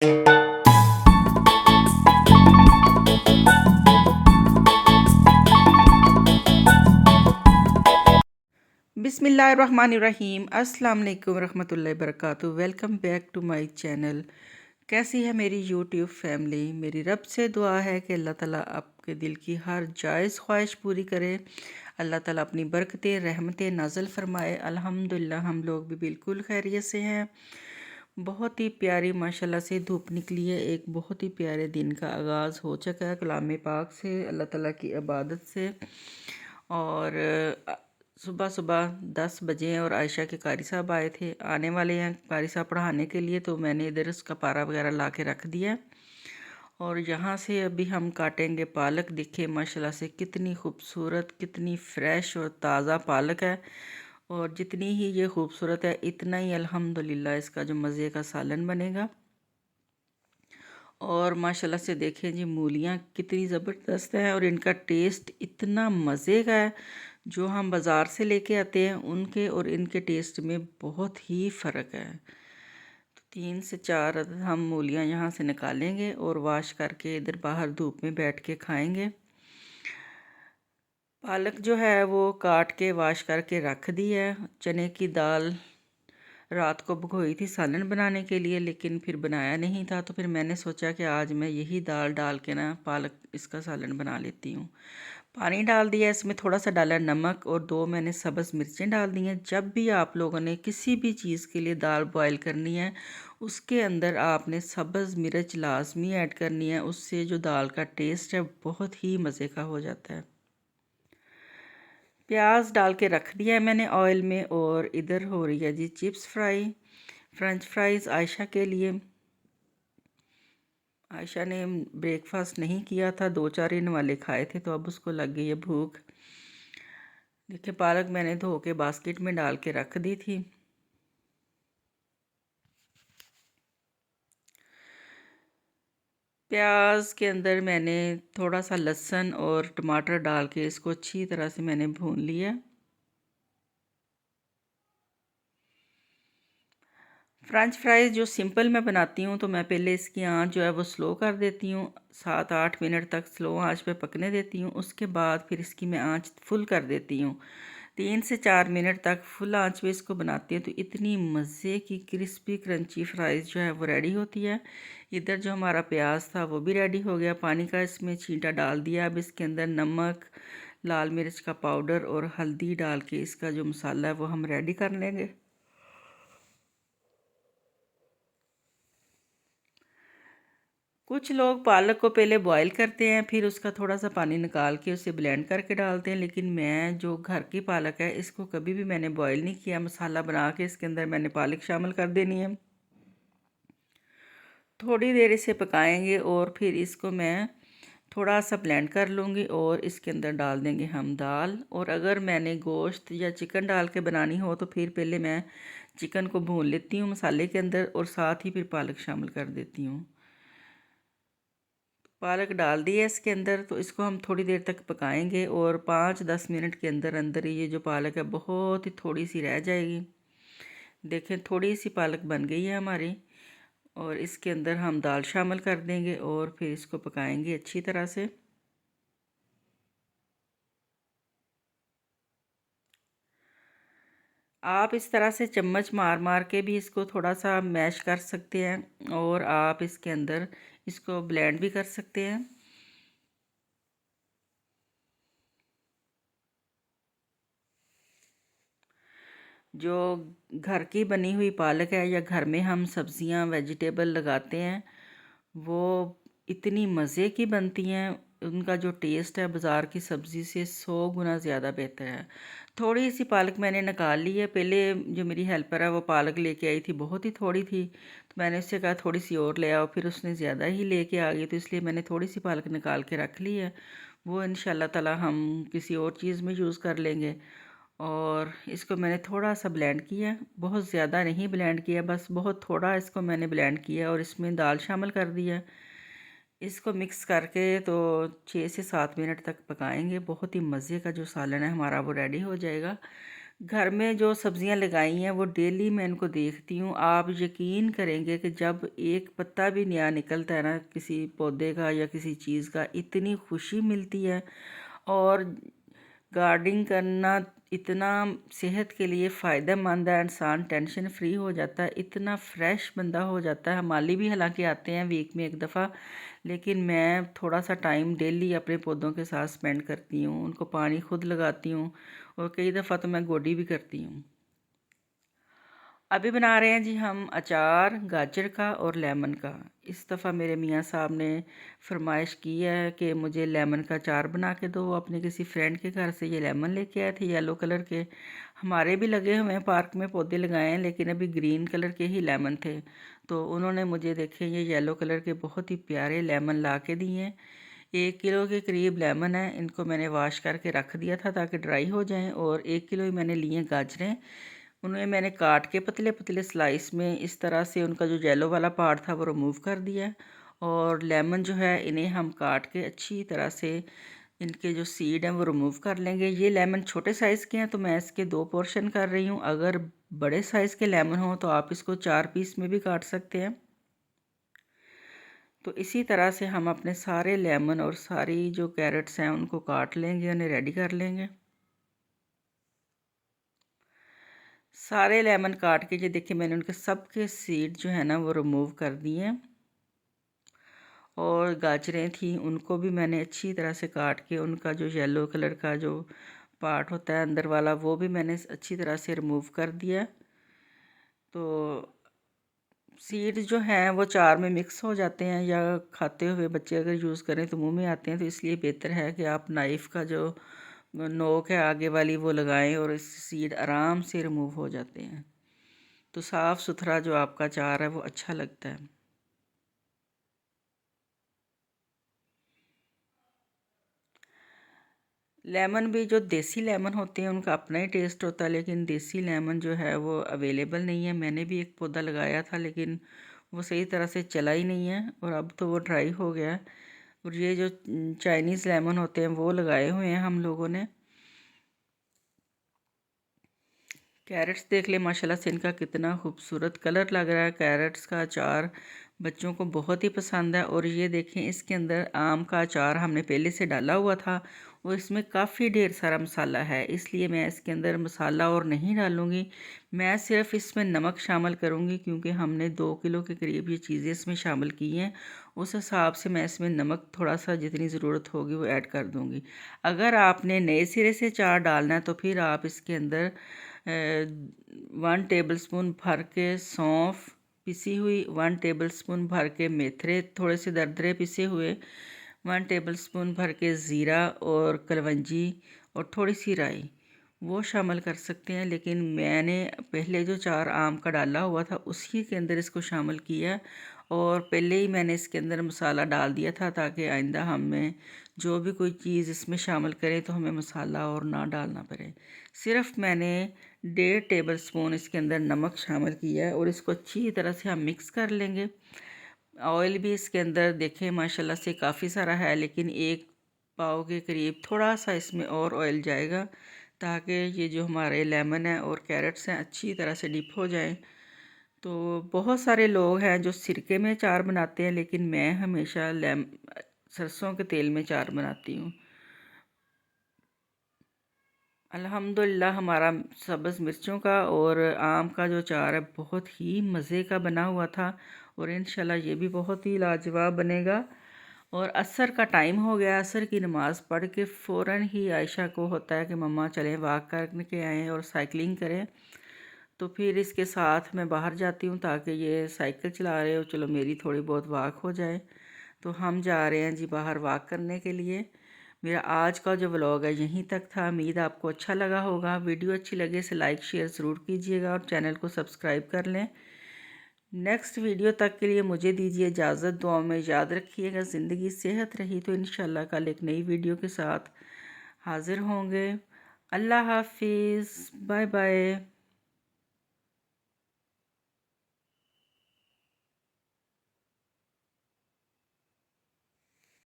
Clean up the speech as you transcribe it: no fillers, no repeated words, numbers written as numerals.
बिस्मिल्लाहिर्रहमानिर्रहीम। अस्सलाम वालेकुम रहमतुल्लाहि वबरकातुहू। Welcome back to my channel. कैसी है मेरी यूट्यूब फैमिली? मेरी रब से दुआ है कि अल्लाह ताला आपके दिल की हर जायज़ ख्वाहिश पूरी करे। अल्लाह ताला अपनी बरकतें रहमतें नाज़िल फ़रमाए। अल्हम्दुलिल्लाह हम लोग भी बिल्कुल खैरियत से हैं। बहुत ही प्यारी माशाल्लाह से धूप निकली है। एक बहुत ही प्यारे दिन का आगाज़ हो चुका है कलाम पाक से, अल्लाह ताला की इबादत से। और सुबह सुबह 10 बजे हैं और आयशा के कारी साहब आए थे, आने वाले हैं कारी साहब पढ़ाने के लिए, तो मैंने इधर उसका पारा वगैरह ला के रख दिया। और यहाँ से अभी हम काटेंगे पालक। देखिए माशाल्लाह से कितनी खूबसूरत, कितनी फ़्रेश और ताज़ा पालक है। और जितनी ही ये खूबसूरत है इतना ही अल्हम्दुलिल्लाह इसका जो मज़े का सालन बनेगा। और माशाल्लाह से देखें जी मूलियाँ कितनी ज़बरदस्त हैं और इनका टेस्ट इतना मज़े का है। जो हम बाज़ार से लेके आते हैं उनके और इनके टेस्ट में बहुत ही फ़र्क है। तो 3 से 4 अदद हम मूलियाँ यहाँ से निकालेंगे और वॉश करके इधर बाहर धूप में बैठ के खाएंगे। पालक जो है वो काट के वॉश करके रख दी है। चने की दाल रात को भिगोई थी सालन बनाने के लिए, लेकिन फिर बनाया नहीं था, तो फिर मैंने सोचा कि आज मैं यही दाल डाल के ना पालक इसका सालन बना लेती हूँ। पानी डाल दिया, इसमें थोड़ा सा डाला नमक और 2 मैंने सब्ज़ मिर्चें डाल दी हैं। जब भी आप लोगों ने किसी भी चीज़ के लिए दाल बॉयल करनी है उसके अंदर आपने सब्ज़ मिर्च लाजमी ऐड करनी है। उससे जो दाल का टेस्ट है बहुत ही मज़े का हो जाता है। प्याज डाल के रख दिया है मैंने ऑयल में। और इधर हो रही है जी chips fry, french fries Ayesha के लिए। आयशा ने ब्रेकफास्ट नहीं किया था, 2-4 इन वाले खाए थे, तो अब उसको लग गई है भूख। देखिए पालक मैंने धो के बास्केट में डाल के रख दी थी। प्याज के अंदर मैंने थोड़ा सा लहसुन और टमाटर डाल के इसको अच्छी तरह से मैंने भून लिया। फ्रेंच फ्राइज़ जो सिंपल मैं बनाती हूँ तो मैं पहले इसकी आंच जो है वो स्लो कर देती हूँ, 7-8 मिनट तक स्लो आंच पे पकने देती हूँ। उसके बाद फिर इसकी मैं आंच फुल कर देती हूँ। 3 से 4 मिनट तक फुल आंच पे इसको बनाती हूँ तो इतनी मज़े की क्रिस्पी क्रंची फ्राइज़ जो है वो रेडी होती है। इधर जो हमारा प्याज था वो भी रेडी हो गया, पानी का इसमें छींटा डाल दिया। अब इसके अंदर नमक, लाल मिर्च का पाउडर और हल्दी डाल के इसका जो मसाला है वो हम रेडी कर लेंगे। कुछ लोग पालक को पहले बॉईल करते हैं, फिर उसका थोड़ा सा पानी निकाल के उसे ब्लेंड करके डालते हैं, लेकिन मैं जो घर की पालक है इसको कभी भी मैंने बॉईल नहीं किया। मसाला बना के इसके अंदर मैंने पालक शामिल कर देनी है। थोड़ी देर इसे पकाएंगे और फिर इसको मैं थोड़ा सा ब्लेंड कर लूँगी और इसके अंदर डाल देंगे हम दाल। और अगर मैंने गोश्त या चिकन डाल के बनानी हो तो फिर पहले मैं चिकन को भून लेती हूँ मसाले के अंदर और साथ ही फिर पालक शामिल कर देती हूँ। पालक डाल दी है इसके अंदर, तो इसको हम थोड़ी देर तक पकाएंगे और 5-10 मिनट के अंदर अंदर ये जो पालक है बहुत ही थोड़ी सी रह जाएगी। देखें थोड़ी सी पालक बन गई है हमारी। और इसके अंदर हम दाल शामिल कर देंगे और फिर इसको पकाएंगे अच्छी तरह से। आप इस तरह से चम्मच मार मार के भी इसको थोड़ा सा मैश कर सकते हैं और आप इसके अंदर इसको ब्लेंड भी कर सकते हैं। जो घर की बनी हुई पालक है या घर में हम सब्जियां वेजिटेबल लगाते हैं वो इतनी मज़े की बनती हैं। उनका जो टेस्ट है बाज़ार की सब्ज़ी से 100 गुना ज़्यादा बेहतर है। थोड़ी सी पालक मैंने निकाल ली है। पहले जो मेरी हेल्पर है वो पालक लेके आई थी, बहुत ही थोड़ी थी, तो मैंने उससे कहा थोड़ी सी और ले आओ, फिर उसने ज़्यादा ही लेके आ गई, तो इसलिए मैंने थोड़ी सी पालक निकाल के रख ली है। वो इंशाल्लाह ताला हम किसी और चीज़ में यूज़ कर लेंगे। और इसको मैंने थोड़ा सा ब्लेंड किया, बहुत ज़्यादा नहीं ब्लेंड किया, बस बहुत थोड़ा इसको मैंने ब्लेंड किया और इसमें दाल शामिल कर दिया। इसको मिक्स करके तो 6 से 7 मिनट तक पकाएंगे। बहुत ही मज़े का जो सालन है हमारा वो रेडी हो जाएगा। घर में जो सब्जियां लगाई हैं वो डेली मैं इनको देखती हूँ। आप यकीन करेंगे कि जब एक पत्ता भी नया निकलता है ना किसी पौधे का या किसी चीज़ का, इतनी खुशी मिलती है। और गार्डनिंग करना इतना सेहत के लिए फ़ायदेमंद है, इंसान टेंशन फ्री हो जाता है, इतना फ्रेश बंदा हो जाता है। माली भी हालांकि आते हैं वीक में एक दफ़ा, लेकिन मैं थोड़ा सा टाइम डेली अपने पौधों के साथ स्पेंड करती हूँ, उनको पानी खुद लगाती हूँ और कई दफ़ा तो मैं गोडी भी करती हूँ। अभी बना रहे हैं जी हम अचार गाजर का और लेमन का। इस दफ़ा मेरे मियाँ साहब ने फरमाइश की है कि मुझे लेमन का अचार बना के दो। अपने किसी फ्रेंड के घर से ये लेमन लेके आए थे येलो कलर के। हमारे भी लगे हुए हैं, पार्क में पौधे लगाए हैं, लेकिन अभी ग्रीन कलर के ही लेमन थे। तो उन्होंने मुझे देखे ये येलो कलर के बहुत ही प्यारे लेमन ला के दिए हैं। 1 किलो के करीब लेमन है, इनको मैंने वॉश करके रख दिया था ताकि ड्राई हो जाएं। और 1 किलो ही मैंने लिए गाजरें, उन्हें मैंने काट के पतले पतले स्लाइस में इस तरह से उनका जो येलो वाला पार्ट था वो रिमूव कर दिया। और लेमन जो है इन्हें हम काट के अच्छी तरह से इनके जो सीड हैं वो रिमूव कर लेंगे। ये लेमन छोटे साइज़ के हैं तो मैं इसके 2 पोर्शन कर रही हूँ। अगर बड़े साइज़ के लेमन हो तो आप इसको 4 पीस में भी काट सकते हैं। तो इसी तरह से हम अपने सारे लेमन और सारी जो कैरेट्स हैं उनको काट लेंगे, उन्हें रेडी कर लेंगे। सारे लेमन काट के ये देखिए मैंने उनके सबके सीड जो है ना वो रिमूव कर दिए हैं। और गाजरें थी उनको भी मैंने अच्छी तरह से काट के उनका जो येलो कलर का जो पार्ट होता है अंदर वाला वो भी मैंने अच्छी तरह से रिमूव कर दिया। तो सीड जो हैं वो चार में मिक्स हो जाते हैं, या खाते हुए बच्चे अगर यूज़ करें तो मुंह में आते हैं, तो इसलिए बेहतर है कि आप नाइफ़ का जो नोक है आगे वाली वो लगाएं और इस सीड आराम से रिमूव हो जाते हैं। तो साफ़ सुथरा जो आपका अचार है वो अच्छा लगता है। लेमन भी जो देसी लेमन होते हैं उनका अपना ही टेस्ट होता है, लेकिन देसी लेमन जो है वो अवेलेबल नहीं है। मैंने भी एक पौधा लगाया था लेकिन वो सही तरह से चला ही नहीं है और अब तो वो ड्राई हो गया है। और ये जो चाइनीज़ लेमन होते हैं वो लगाए हुए हैं हम लोगों ने। कैरेट्स देख ले माशाल्लाह से इनका कितना खूबसूरत कलर लग रहा है। कैरेट्स का अचार बच्चों को बहुत ही पसंद है। और ये देखें इसके अंदर आम का अचार हमने पहले से डाला हुआ था और इसमें काफ़ी ढेर सारा मसाला है, इसलिए मैं इसके अंदर मसाला और नहीं डालूँगी। मैं सिर्फ इसमें नमक शामिल करूँगी क्योंकि हमने 2 किलो के करीब ये चीज़ें इसमें शामिल की हैं। उस हिसाब से मैं इसमें नमक थोड़ा सा जितनी ज़रूरत होगी वो ऐड कर दूँगी। अगर आपने नए सिरे से अचार डालना है तो फिर आप इसके अंदर 1 टेबलस्पून भर के सौंफ पिसी हुई, 1 टेबलस्पून भर के मेथरे थोड़े से दरदरे पिसे हुए, 1 टेबलस्पून भर के ज़ीरा और कलवंजी और थोड़ी सी राई वो शामिल कर सकते हैं। लेकिन मैंने पहले जो चार आम का डाला हुआ था उसी के अंदर इसको शामिल किया और पहले ही मैंने इसके अंदर मसाला डाल दिया था ताकि आइंदा हमें जो भी कोई चीज़ इसमें शामिल करें तो हमें मसाला और ना डालना पड़े। सिर्फ मैंने 1.5 टेबलस्पून इसके अंदर नमक शामिल किया है और इसको अच्छी तरह से हम मिक्स कर लेंगे। ऑयल भी इसके अंदर देखें माशाल्लाह से काफ़ी सारा है, लेकिन 1 पाव के करीब थोड़ा सा इसमें और ऑयल जाएगा ताकि ये जो हमारे लेमन है और कैरेट्स हैं अच्छी तरह से डिप हो जाएं। तो बहुत सारे लोग हैं जो सिरके में अचार बनाते हैं, लेकिन मैं हमेशा सरसों के तेल में अचार बनाती हूँ। अल्हम्दुलिल्लाह हमारा सब्ज़ मिर्चों का और आम का जो अचार है बहुत ही मज़े का बना हुआ था और इंशाल्लाह ये भी बहुत ही लाजवाब बनेगा। और असर का टाइम हो गया, असर की नमाज़ पढ़ के फ़ौरन ही आयशा को होता है कि मम्मा चलें वॉक करके आएँ और साइकिलिंग करें। तो फिर इसके साथ मैं बाहर जाती हूँ ताकि ये साइकिल चला रहे हो, चलो मेरी थोड़ी बहुत वॉक हो जाए। तो हम जा रहे हैं जी बाहर वॉक करने के लिए। मेरा आज का जो व्लॉग है यहीं तक था। उम्मीद आपको अच्छा लगा होगा। वीडियो अच्छी लगे तो लाइक शेयर ज़रूर कीजिएगा और चैनल को सब्सक्राइब कर लें। नेक्स्ट वीडियो तक के लिए मुझे दीजिए इजाज़त। दुआ में याद रखिएगा। ज़िंदगी सेहत रही तो इंशाल्लाह कल एक नई वीडियो के साथ हाज़िर होंगे। अल्लाह हाफिज़, बाय बाय।